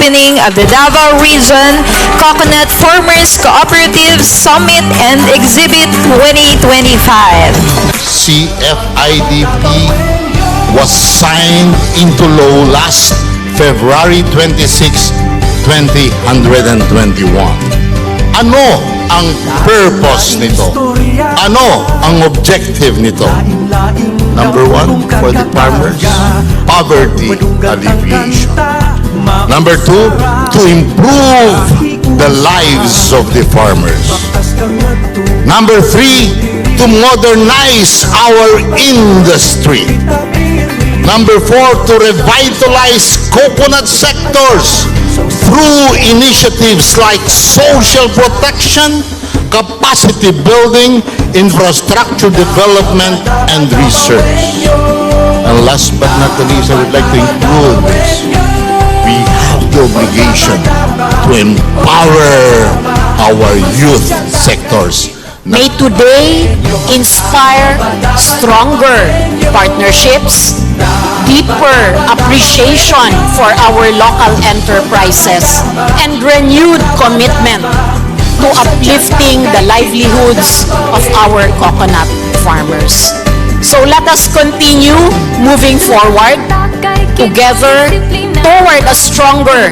opening of the Davao Region Coconut Farmers Cooperative Summit and Exhibit 2025. CFIDP was signed into law last February 26, 2021. Ano ang purpose nito? Ano ang objective nito? Number one, for the farmers, poverty alleviation. Number two, to improve the lives of the farmers. Number three, to modernize our industry. Number four, to revitalize coconut sectors through initiatives like social protection, capacity building, infrastructure development, and research. And last but not the least, I would like to include this. We have the obligation to empower our youth sectors. May today inspire stronger partnerships, deeper appreciation for our local enterprises, and renewed commitment to uplifting the livelihoods of our coconut farmers. So let us continue moving forward together toward a stronger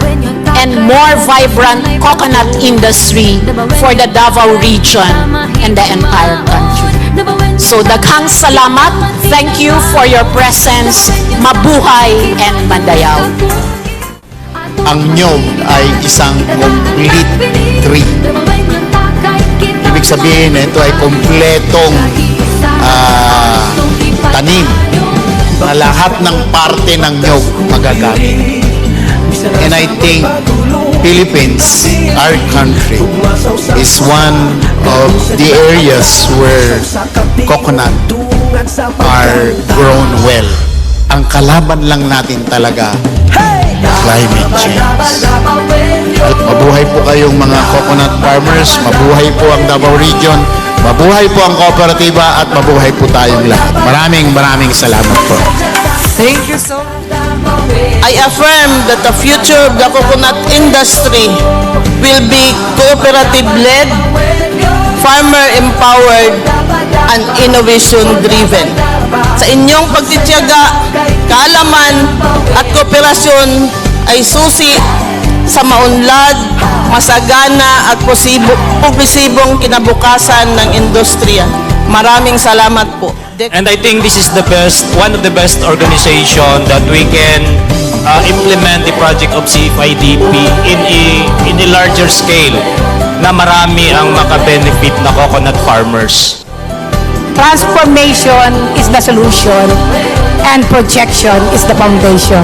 and more vibrant coconut industry for the Davao region and the entire country. So daghang salamat. Thank you for your presence. Mabuhay and Mandayaw. Ang nyog ay isang complete tree. Ibig sabihin, ito ay kompletong tanim na lahat ng parte ng nyog magagamit. And I think Philippines, our country, is one of the areas where coconut are grown well. Ang kalaban lang natin talaga, climate change. Mabuhay po kayong mga coconut farmers, mabuhay po ang Davao Region, mabuhay po ang kooperatiba, at mabuhay po tayong lahat. Maraming salamat po. Thank you so much. I affirm that the future of the coconut industry will be cooperative-led, farmer-empowered, and innovation-driven. Sa inyong pagtitiyaga, kaalaman at kooperasyon ay susi sa maunlad, masagana at posibong kinabukasan ng industriya. Maraming salamat po. And I think this is the best, one of the best organization that we can implement the project of CFIDP in a larger scale na marami ang makabenefit na coconut farmers. Transformation is the solution and projection is the foundation.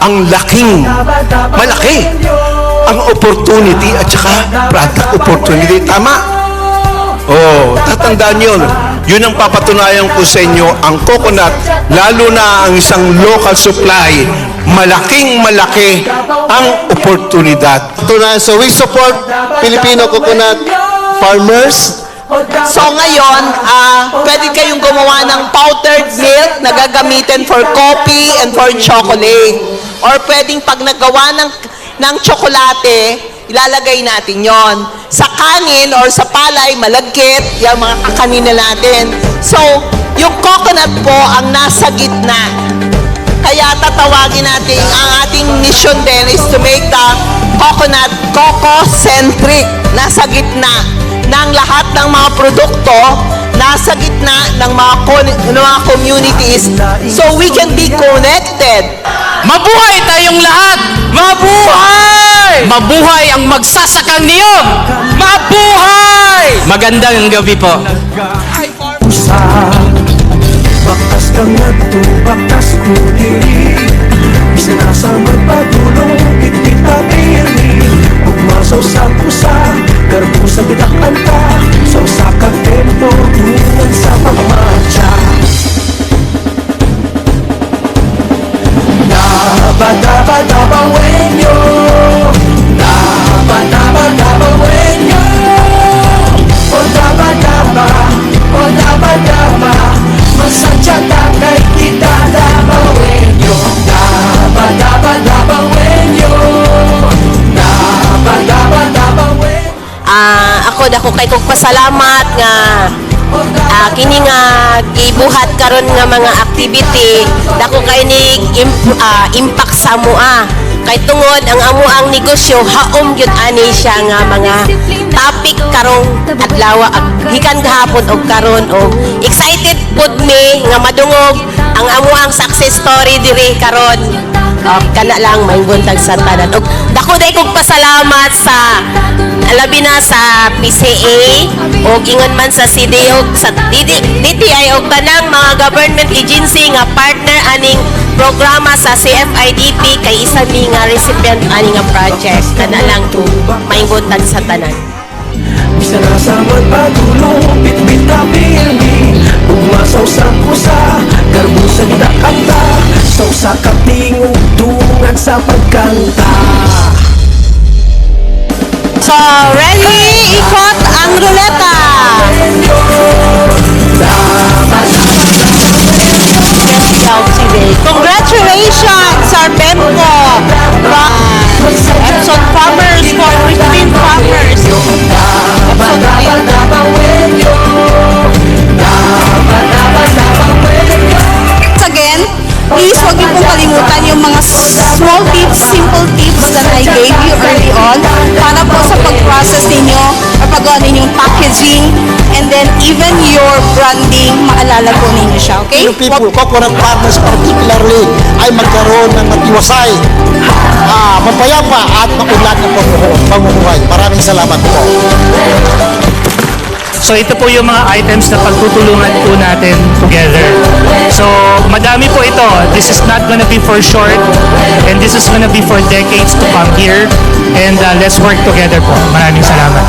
Ang malaki ang opportunity at saka product opportunity. Tama? Oh, tatandaan yun. Yun ang papatunayan ko sa inyo, ang coconut, lalo na ang isang local supply, malaking-malaki ang oportunidad. So we support Filipino coconut farmers. So ngayon, pwede kayong gumawa ng powdered milk na gagamitin for coffee and for chocolate. Or pwedeng pag nagawa ng tsokolate, ilalagay natin yon sa kanin or sa palay, malagkit, yung mga kakanina natin. So, yung coconut po ang nasa gitna. Kaya tatawagin natin, ang ating mission din is to make the coconut coco-centric. Nasa gitna ng lahat ng mga produkto, nasa gitna ng mga communities, so we can be connected. Mabuhay tayong lahat! Mabuhay! Mabuhay ang magsasakang niyog! Mabuhay! Magandang gabi po. Bakas kang nagto, bakas ko diri. Isinasamad padulong, itit na diri. Pagmasaw sa pusa, garbo sa bidakan ka. Sa usakang tempo, tungan sa pagmatcha. Daba-daba-daba-wenyo, daba-daba-daba-wenyo. O daba-daba, o daba-daba, masadya kay kita daba-wenyo. Daba-daba-daba-wenyo, po dako kay kog pasalamat nga kini nga gibuhat karon nga mga activity dako kay ni impact sa amoa kay tungod ang amoang negosyo haom gyud ani siya nga mga topic karong adlaw gikan gahapon og karon og excited pud mi nga madungog ang amoang success story diri karon kana lang may buntag sa tanan og dako day kog pasalamat sa alabi na sa PCA o ingon man sa CDO sa DTI o tanang mga government agency nga partner aning programa sa CFIDP kay isa mi nga recipient aning nga project kana lang to maingotag sa tanan. Bisa nasa magpatulong, bitbit na pirmi Umasaw sa kusa, garbo sa gidakanta Saw sa katingog, dungan sa pagkanta So, ready? Ikot ang ruleta! Congratulations, our Bemco! Epson Farmers for 15 farmers. Again, please huwag niyo pong kalimutan yung mga small tips, simple tips that I gave you early on para po sa pag-process ninyo or paggawa ninyong packaging and then even your branding, maalala po ninyo siya, okay? Yung people, coconut farmers particularly, ay magkaroon ng matiwasay, mapayapa at maunlad ng pamumuhay. Maraming salamat po. So ito po yung mga items na pagtutulungan po natin together. So madami po ito. This is not gonna be for short and this is gonna be for decades to come here. And let's work together po. Maraming salamat.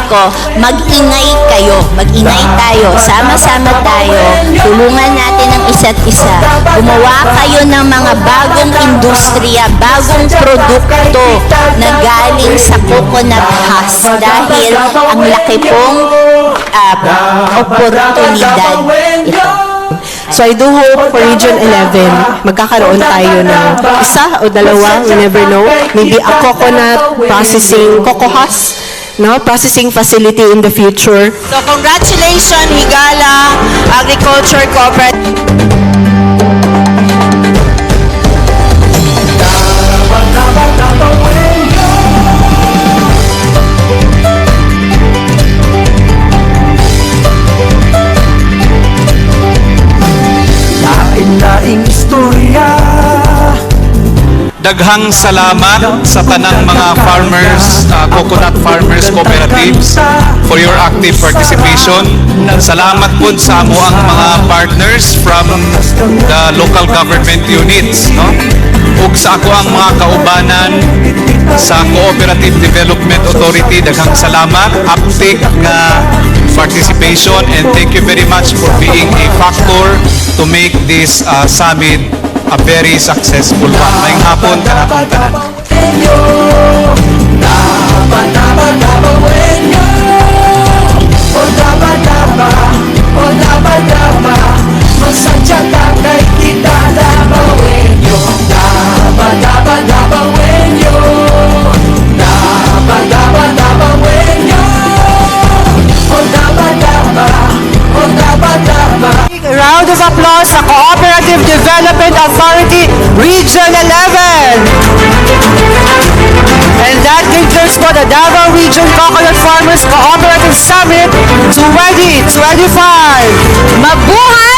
Ko, mag-ingay kayo, mag-ingay tayo, sama-sama tayo, tulungan natin ang isa't isa, gumawa kayo ng mga bagong industriya, bagong produkto na galing sa coconut husk dahil ang laki pong oportunidad ito. So I do hope for Region 11, magkakaroon tayo ng isa o dalawa, we never know, maybe a coconut processing, coco husk, no, processing facility in the future. So congratulations Higala Agriculture Cooperative. Laing-laing istorya Daghang salamat sa tanang mga farmers, coconut farmers cooperatives for your active participation. Salamat po sa amo ang mga partners from the local government units, no? Ug sa ako ang mga kaubanan sa Cooperative Development Authority, daghang salamat, active nga participation, and thank you very much for being a factor to make this summit a very successful one. Ngayong hapon, kanatong tanan. Round of applause sa Cooperative Development Authority Region 11. And that concludes for the Davao Region Coconut Farmers Cooperative Summit 2025. Mabuhay